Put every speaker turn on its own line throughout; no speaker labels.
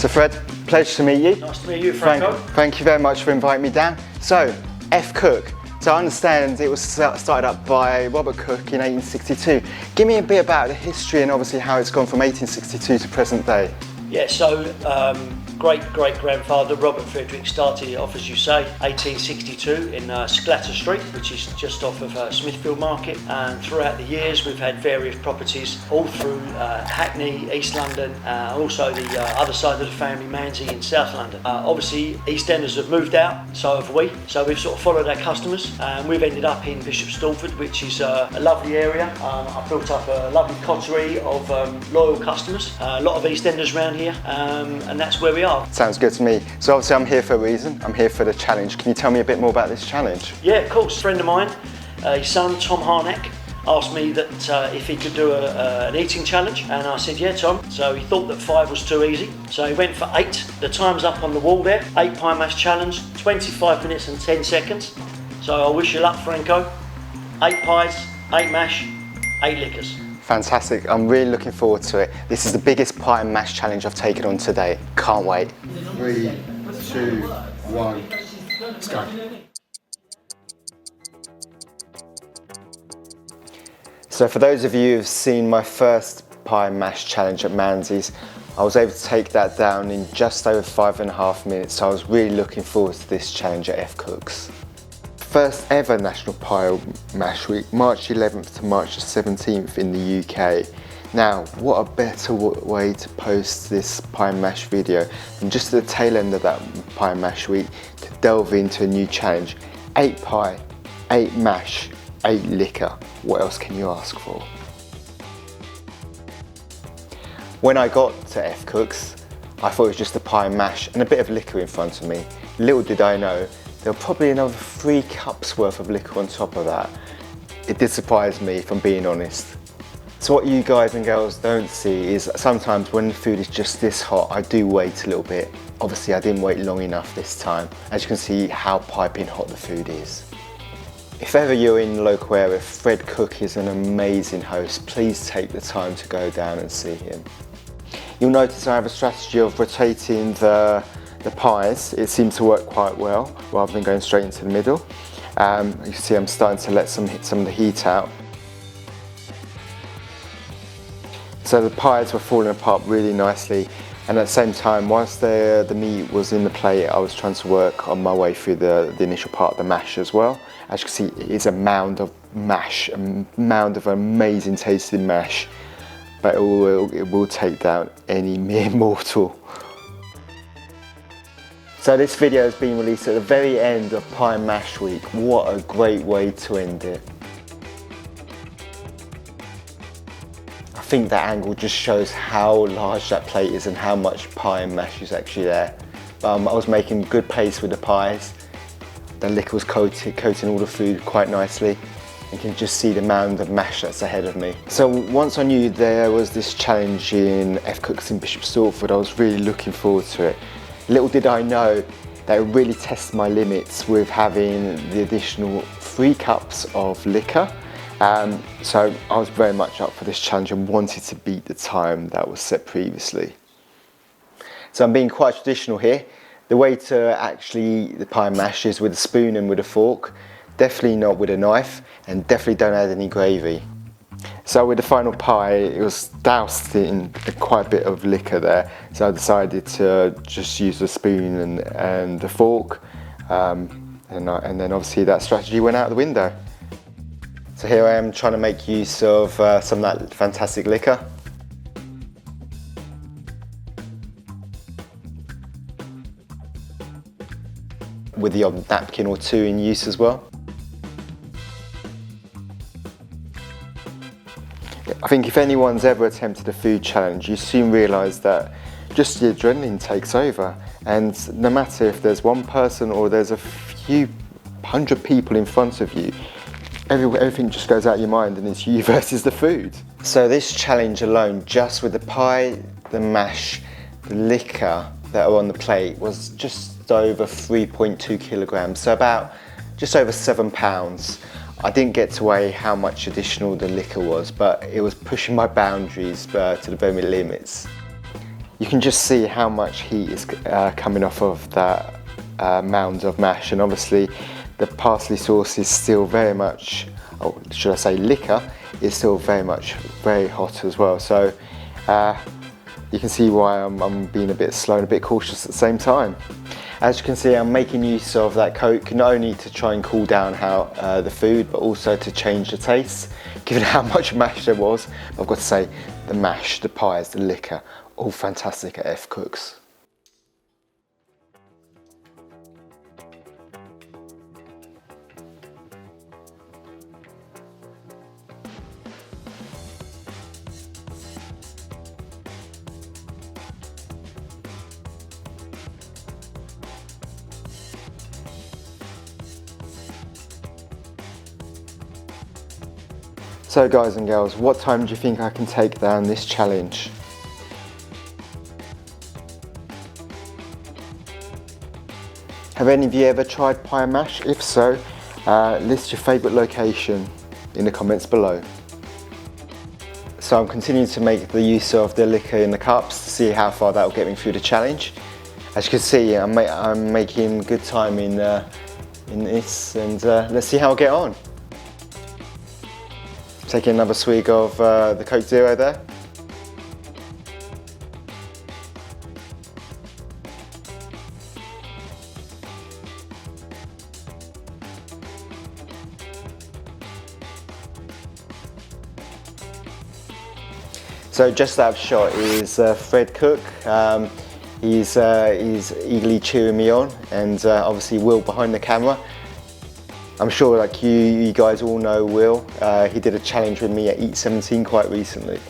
So Fred, pleasure to meet you.
Nice to meet you, Franco.
Thank you very much for inviting me down. So, F.Cooke. So I understand it was started up by Robert Cooke in 1862. Give me a bit about the history and obviously how it's gone from 1862 to present day.
Yeah, so great-great-grandfather Robert Frederick started it off, as you say, 1862 in Sclatter Street, which is just off of Smithfield Market. And throughout the years, we've had various properties all through Hackney, East London, also the other side of the family, Manzi in South London. Obviously, EastEnders have moved out, so have we. So we've sort of followed our customers, and we've ended up in Bishop Stortford, which is a lovely area. I've built up a lovely coterie of loyal customers, a lot of EastEnders around here, and that's where we are.
Sounds good to me. So obviously I'm here for a reason. I'm here for the challenge. Can you tell me a bit more about this challenge?
Yeah, of course. A friend of mine, his son Tom Harnack, asked me that if he could do an eating challenge, and I said, yeah, Tom. So he thought that 5 was too easy, so he went for 8. The time's up on the wall there. 8 pie mash challenge, 25 minutes and 10 seconds. So I wish you luck, Franco. 8 pies, 8 mash, 8 liquors.
Fantastic. I'm really looking forward to it. This is the biggest pie and mash challenge I've taken on today. Can't wait.
3, 2, 1, let's go.
So for those of you who've seen my first pie and mash challenge at Manzi's, I was able to take that down in just over 5.5 minutes. So I was really looking forward to this challenge at F.Cooke's. First ever National Pie Mash Week, March 11th to March 17th in the UK. Now, what a better way to post this pie and mash video than just at the tail end of that pie and mash week to delve into a new challenge. 8 pie, 8 mash, 8 liquor. What else can you ask for? When I got to F.Cooke's, I thought it was just a pie and mash and a bit of liquor in front of me. Little did I know, there were probably another 3 cups worth of liquor on top of that. It did surprise me, if I'm being honest. So what you guys and girls don't see is sometimes when the food is just this hot, I do wait a little bit. Obviously I didn't wait long enough this time. As you can see how piping hot the food is. If ever you're in the local area, Fred Cooke is an amazing host. Please take the time to go down and see him. You'll notice I have a strategy of rotating the pies. It seems to work quite well rather than going straight into the middle. You can see I'm starting to let some of the heat out. So the pies were falling apart really nicely, and at the same time, whilst the meat was in the plate, I was trying to work on my way through the initial part of the mash as well. As you can see, it is a mound of mash, a mound of amazing tasting mash, but it will take down any mere mortal. So this video has been released at the very end of Pie and Mash Week. What a great way to end it. I think that angle just shows how large that plate is and how much pie and mash is actually there. I was making good pace with the pies. The liquor was coating all the food quite nicely. You can just see the mound of mash that's ahead of me. So once I knew there was this challenge in F.Cooke's in Bishop Stortford, I was really looking forward to it. Little did I know that it really tests my limits with having the additional 3 cups of liquor. So I was very much up for this challenge and wanted to beat the time that was set previously. So I'm being quite traditional here. The way to actually eat the pie and mash is with a spoon and with a fork. Definitely not with a knife, and definitely don't add any gravy. So with the final pie, it was doused in quite a bit of liquor there. So I decided to just use the spoon and the fork. And then obviously that strategy went out the window. So here I am trying to make use of some of that fantastic liquor. With the odd napkin or 2 in use as well. I think if anyone's ever attempted a food challenge, you soon realise that just the adrenaline takes over, and no matter if there's one person or there's a few hundred people in front of you, everything just goes out your mind and it's you versus the food. So this challenge alone, just with the pie, the mash, the liquor that are on the plate, was just over 3.2 kilograms, so about just over 7 pounds. I didn't get to weigh how much additional the liquor was, but it was pushing my boundaries to the very limits. You can just see how much heat is coming off of that mound of mash, and obviously the parsley sauce is still very much, or should I say liquor, is still very hot as well. So you can see why I'm being a bit slow and a bit cautious at the same time. As you can see, I'm making use of that Coke not only to try and cool down the food, but also to change the taste, given how much mash there was. But I've got to say, the mash, the pies, the liquor, all fantastic at F.Cooke's. So guys and girls, what time do you think I can take down this challenge? Have any of you ever tried pie mash? If so, list your favourite location in the comments below. So I'm continuing to make the use of the liquor in the cups to see how far that will get me through the challenge. As you can see, I'm making good time in this, and let's see how I get on. Taking another swig of the Coke Zero there. So just out of shot is F.Cooke. He's eagerly cheering me on, and obviously Will behind the camera. I'm sure like you guys all know Will. He did a challenge with me at Eat 17 quite recently.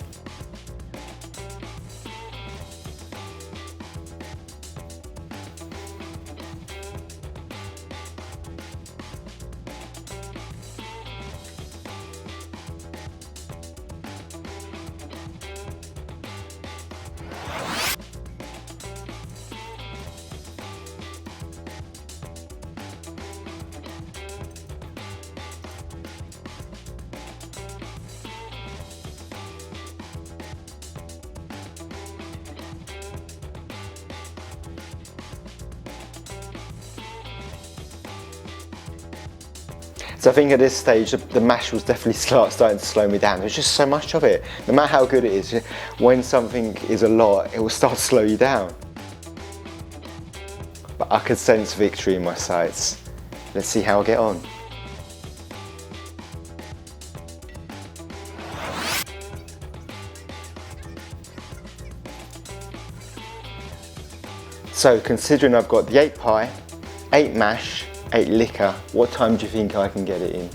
So I think at this stage the mash was definitely starting to slow me down. There's just so much of it. No matter how good it is, when something is a lot, it will start to slow you down. But I could sense victory in my sights. Let's see how I get on. So considering I've got the 8 pie, 8 mash, 8 liquor, what time do you think I can get it in?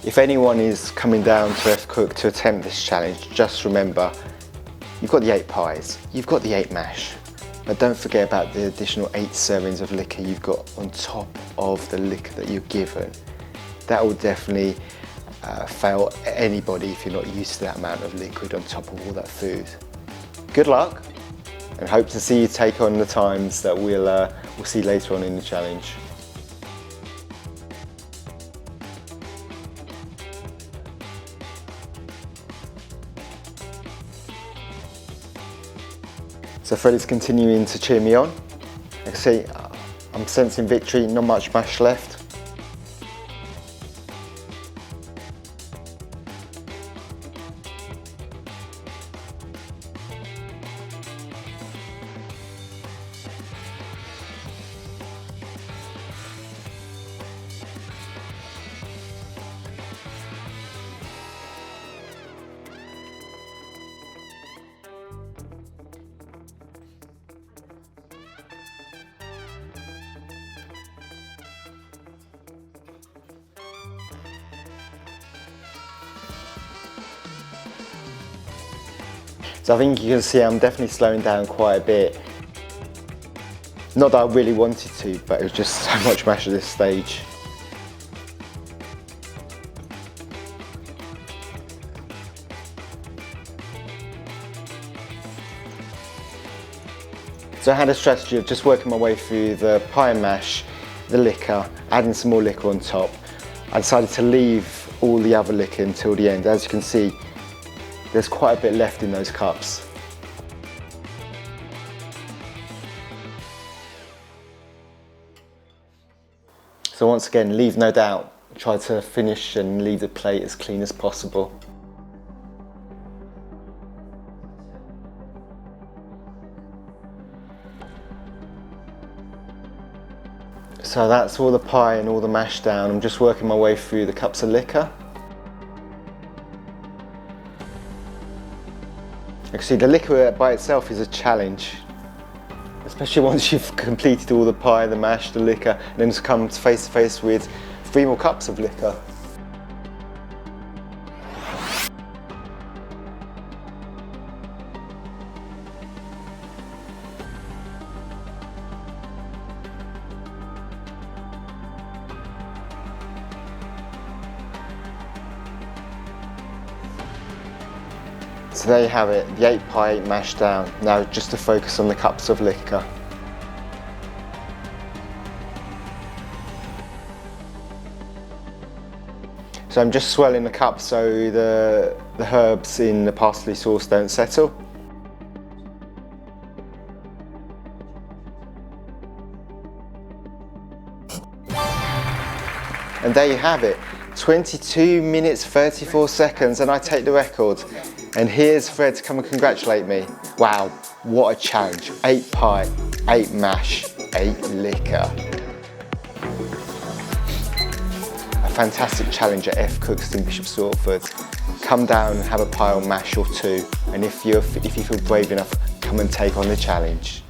If anyone is coming down to F.Cooke to attempt this challenge, just remember, you've got the 8 pies, you've got the 8 mash, but don't forget about the additional 8 servings of liquor you've got on top of the liquor that you're given. That will definitely fail anybody if you're not used to that amount of liquid on top of all that food. Good luck, and hope to see you take on the times that we'll see later on in the challenge. So Freddie's continuing to cheer me on. I can see I'm sensing victory, not much mash left. So I think you can see I'm definitely slowing down quite a bit. Not that I really wanted to, but it was just so much mash at this stage. So I had a strategy of just working my way through the pie and mash, the liquor, adding some more liquor on top. I decided to leave all the other liquor until the end. As you can see, there's quite a bit left in those cups. So once again, leave no doubt. Try to finish and leave the plate as clean as possible. So that's all the pie and all the mash down. I'm just working my way through the cups of liquor. Actually, the liquor by itself is a challenge, especially once you've completed all the pie, the mash, the liquor, and then just come face to face with 3 more cups of liquor. So there you have it, the 8 pie, 8 mash down. Now just to focus on the cups of liquor. So I'm just swirling the cup so the herbs in the parsley sauce don't settle. And there you have it, 22 minutes 34 seconds, and I take the record. And here's Fred to come and congratulate me. Wow, what a challenge. 8 pie, 8 mash, 8 liquor. A fantastic challenge at F.Cooke's in Bishop Stortford. Come down and have a pie or mash or 2, and if you feel brave enough, come and take on the challenge.